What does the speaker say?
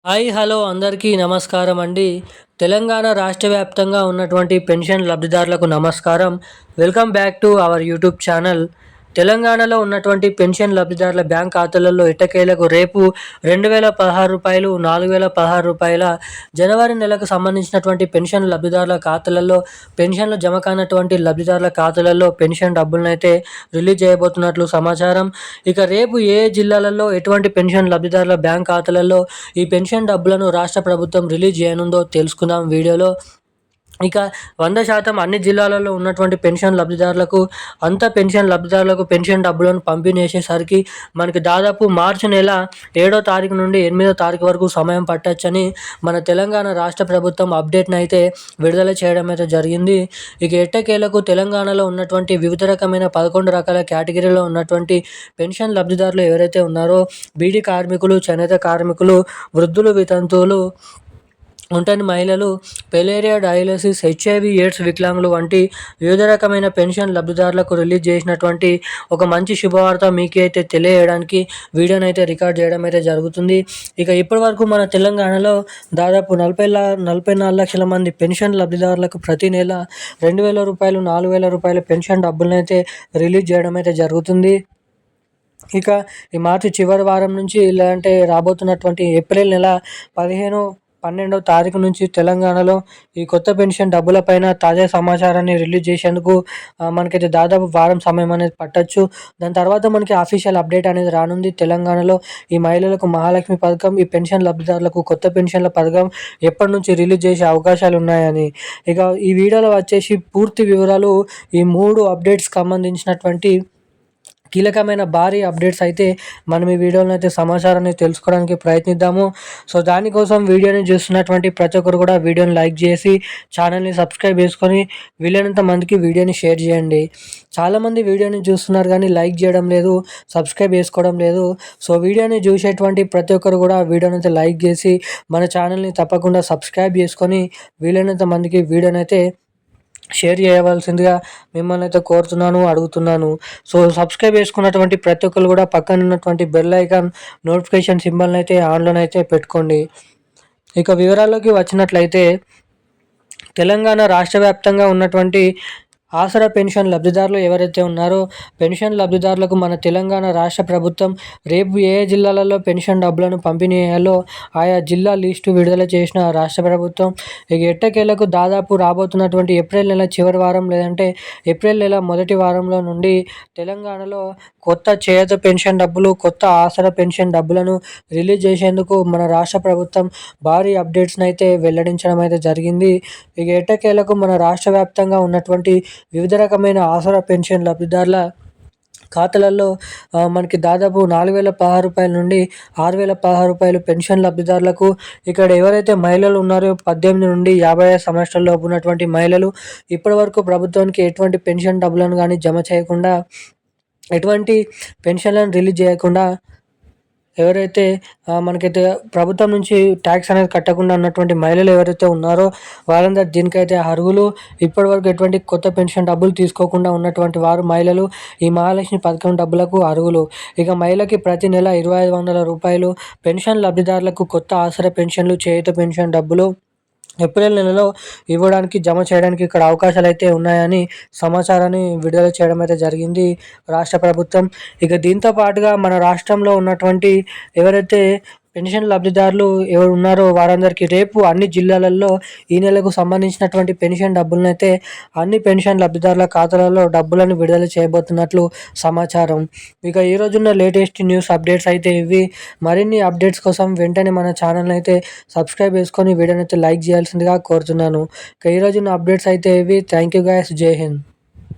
Hi hello అందరికీ నమస్కారం అండి. తెలంగాణ రాష్ట్ర వ్యాప్తంగా ఉన్నటువంటి పెన్షన్ లబ్ధిదారులకు నమస్కారం. Welcome back to our YouTube channel. తెలంగాణలో ఉన్నటువంటి పెన్షన్ లబ్ధిదారుల బ్యాంక్ ఖాతాలలో ఎట్టకేలకు రేపు రూ. 2016, రూ. 4016 జనవరి నెలకు సంబంధించినటువంటి పెన్షన్ లబ్ధిదారుల ఖాతాలలో పెన్షన్లు జమ కానటువంటి లబ్ధిదారుల ఖాతాలలో పెన్షన్ డబ్బులనైతే రిలీజ్ చేయబోతున్నట్లు సమాచారం. ఇక రేపు ఏ జిల్లాలలో ఎటువంటి పెన్షన్ లబ్ధిదారుల బ్యాంక్ ఖాతాలలో ఈ పెన్షన్ డబ్బులను రాష్ట్ర ప్రభుత్వం రిలీజ్ చేయనుందో తెలుసుకుందాం వీడియోలో. ఇక 100% అన్ని జిల్లాలలో ఉన్నటువంటి పెన్షన్ లబ్ధిదారులకు పెన్షన్ డబ్బులను పంపిణీ చేసేసరికి మనకి దాదాపు మార్చి నెల 7వ తారీఖు నుండి 8వ తారీఖు వరకు సమయం పట్టొచ్చని మన తెలంగాణ రాష్ట్ర ప్రభుత్వం అప్డేట్ని అయితే విడుదల చేయడం అయితే జరిగింది. ఇక ఎట్టకేలకు తెలంగాణలో ఉన్నటువంటి వివిధ రకమైన 11 రకాల కేటగిరీలో ఉన్నటువంటి పెన్షన్ లబ్ధిదారులు ఎవరైతే ఉన్నారో బీడీ కార్మికులు, చేనేత కార్మికులు, వృద్ధులు, వితంతువులు, ఒంటరి మహిళలు, పెలేరియా, డయాలసిస్, హెచ్ఐవి ఎయిడ్స్ వికలాంగులు వంటి వివిధ రకమైన పెన్షన్ లబ్ధిదారులకు రిలీజ్ చేసినటువంటి ఒక మంచి శుభవార్త మీకు అయితే తెలియజేయడానికి వీడియోని అయితే రికార్డ్ చేయడం అయితే జరుగుతుంది. ఇక ఇప్పటివరకు మన తెలంగాణలో దాదాపు 44 లక్షల మంది పెన్షన్ లబ్ధిదారులకు ప్రతి నెల రూ. 2,000, రూ. 4,000 పెన్షన్ డబ్బులను అయితే రిలీజ్ చేయడం అయితే జరుగుతుంది. ఇక ఈ మార్చి చివరి వారం నుంచి లేదంటే రాబోతున్నటువంటి ఏప్రిల్ నెల 15, 12వ తారీఖు నుంచి తెలంగాణలో ఈ కొత్త పెన్షన్ డబ్బులపైన తాజా సమాచారాన్ని రిలీజ్ చేసేందుకు మనకైతే దాదాపు వారం సమయం అనేది పట్టొచ్చు. దాని తర్వాత మనకి అఫీషియల్ అప్డేట్ అనేది రానుంది. తెలంగాణలో ఈ మహిళలకు మహాలక్ష్మి పథకం, ఈ పెన్షన్ లబ్ధిదారులకు కొత్త పెన్షన్ల పథకం ఎప్పటి నుంచి రిలీజ్ చేసే అవకాశాలు ఉన్నాయని. ఇక ఈ వీడియోలో వచ్చేసి పూర్తి వివరాలు, ఈ 3 అప్డేట్స్కి సంబంధించినటువంటి కీలకమైన భారీ అప్డేట్స్ అయితే మనం ఈ వీడియోలో అయితే సమాచారాన్ని తెలుసుకోవడానికి ప్రయత్నిద్దాము. సో దానికోసం వీడియోని చూస్తున్నటువంటి ప్రతి ఒక్కరు కూడా వీడియోని లైక్ చేసి ఛానల్ని సబ్స్క్రైబ్ చేసుకొని వీలైనంత మందికి వీడియోని షేర్ చేయండి. చాలామంది వీడియోని చూస్తున్నారు కానీ లైక్ చేయడం లేదు, సబ్స్క్రైబ్ చేసుకోవడం లేదు. సో వీడియోని చూసేటువంటి ప్రతి ఒక్కరు కూడా వీడియోని అయితే లైక్ చేసి మన ఛానల్ని తప్పకుండా సబ్స్క్రైబ్ చేసుకొని వీలైనంత మందికి వీడియోని అయితే షేర్ చేయవలసిందిగా మిమ్మల్ని అయితే కోరుతున్నాను, అడుగుతున్నాను. సో సబ్స్క్రైబ్ చేసుకున్నటువంటి ప్రతి ఒక్కరు కూడా పక్కన ఉన్నటువంటి బెల్ ఐకాన్ నోటిఫికేషన్ సింబల్ని అయితే ఆన్లోనైతే పెట్టుకోండి. ఇక వివరాల్లోకి వచ్చినట్లయితే తెలంగాణ రాష్ట్ర వ్యాప్తంగా ఉన్నటువంటి ఆసరా పెన్షన్ లబ్ధిదారులు ఎవరైతే ఉన్నారో పెన్షన్ లబ్ధిదారులకు మన తెలంగాణ రాష్ట్ర ప్రభుత్వం రేపు ఏ జిల్లాలలో పెన్షన్ డబ్బులను పంపిణీ చేయాలో ఆయా జిల్లా లిస్టు విడుదల చేసిన రాష్ట్ర ప్రభుత్వం ఇక ఎట్టకేలకు దాదాపు రాబోతున్నటువంటి ఏప్రిల్ నెల చివరి వారం లేదంటే ఏప్రిల్ నెల మొదటి వారంలో నుండి తెలంగాణలో కొత్త చేయూత పెన్షన్ డబ్బులు, కొత్త ఆసరా పెన్షన్ డబ్బులను రిలీజ్ చేసేందుకు మన రాష్ట్ర ప్రభుత్వం భారీ అప్డేట్స్ని అయితే వెల్లడించడం అయితే జరిగింది. ఇక ఎట్టకేలకు మన రాష్ట్ర వ్యాప్తంగా ఉన్నటువంటి వివిధ రకమైన ఆసరా పెన్షన్ లబ్ధిదారుల ఖాతాలలో మనకి దాదాపు రూ. 4,016 నుండి రూ. 6,016 పెన్షన్ లబ్ధిదారులకు ఇక్కడ ఎవరైతే మహిళలు ఉన్నారో 18 నుండి 55 సంవత్సరాలలోపు ఉన్నటువంటి మహిళలు ఇప్పటివరకు ప్రభుత్వానికి ఎటువంటి పెన్షన్ డబ్బులను కానీ జమ చేయకుండా, ఎటువంటి పెన్షన్లను రిలీజ్ చేయకుండా ఎవరైతే మనకైతే ప్రభుత్వం నుంచి ట్యాక్స్ అనేది కట్టకుండా ఉన్నటువంటి మహిళలు ఎవరైతే ఉన్నారో వాళ్ళందరూ దీనికైతే అర్హులు. ఇప్పటివరకు ఎటువంటి కొత్త పెన్షన్ డబ్బులు తీసుకోకుండా ఉన్నటువంటి వారు మహిళలు ఈ మహాలక్ష్మి పథకం డబ్బులకు అర్హులు. ఇక మహిళకి ప్రతి నెల రూ. 2,500 పెన్షన్ లబ్ధిదారులకు కొత్త ఆసరా పెన్షన్లు, చేయూత పెన్షన్ డబ్బులు ఏప్రిల్ నెలలో ఇవ్వడానికి, జమ చేయడానికి ఇక్కడ అవకాశాలు అయితే ఉన్నాయని సమాచారాన్ని విడుదల చేయడం అయితే జరిగింది రాష్ట్ర ప్రభుత్వం. ఇక దీంతో పాటుగా మన రాష్ట్రంలో ఉన్నటువంటి ఎవరైతే పెన్షన్ లబ్ధిదారులు ఎవరు ఉన్నారో వారందరికీ రేపు అన్ని జిల్లాలలో ఈ నెలకు సంబంధించినటువంటి పెన్షన్ డబ్బులను అయితే అన్ని పెన్షన్ లబ్ధిదారుల ఖాతాలలో డబ్బులను విడుదల చేయబోతున్నట్లు సమాచారం. ఇక ఈ రోజున్న లేటెస్ట్ న్యూస్ అప్డేట్స్ అయితే ఇవి. మరిన్ని అప్డేట్స్ కోసం వెంటనే మన ఛానల్ని అయితే సబ్స్క్రైబ్ చేసుకొని వీడియోని అయితే లైక్ చేయాల్సిందిగా కోరుతున్నాను. ఇక ఈ రోజున్న అప్డేట్స్ అయితే ఇవి. Thank you guys. జై హింద్.